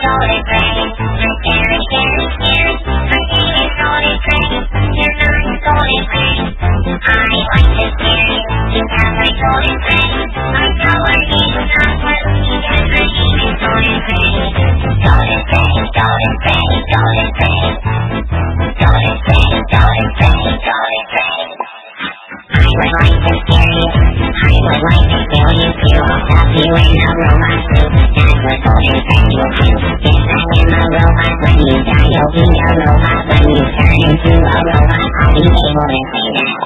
golden brain. You're scary, scary, scary. My day is golden brain. You're not a golden brain. I like to scare you. You have my golden brain. My power is not blue. You get my name is golden brain. Golden brain, golden brain, golden brain. Golden brain, golden brain, golden brain. I would like to scare you. I would like to kill you too. I'll stop you in a robot suit. That's what golden brain will do. Yes, I am a robot. When you die, you'll be a robot. When you turn into a robot, I'll be able to say that.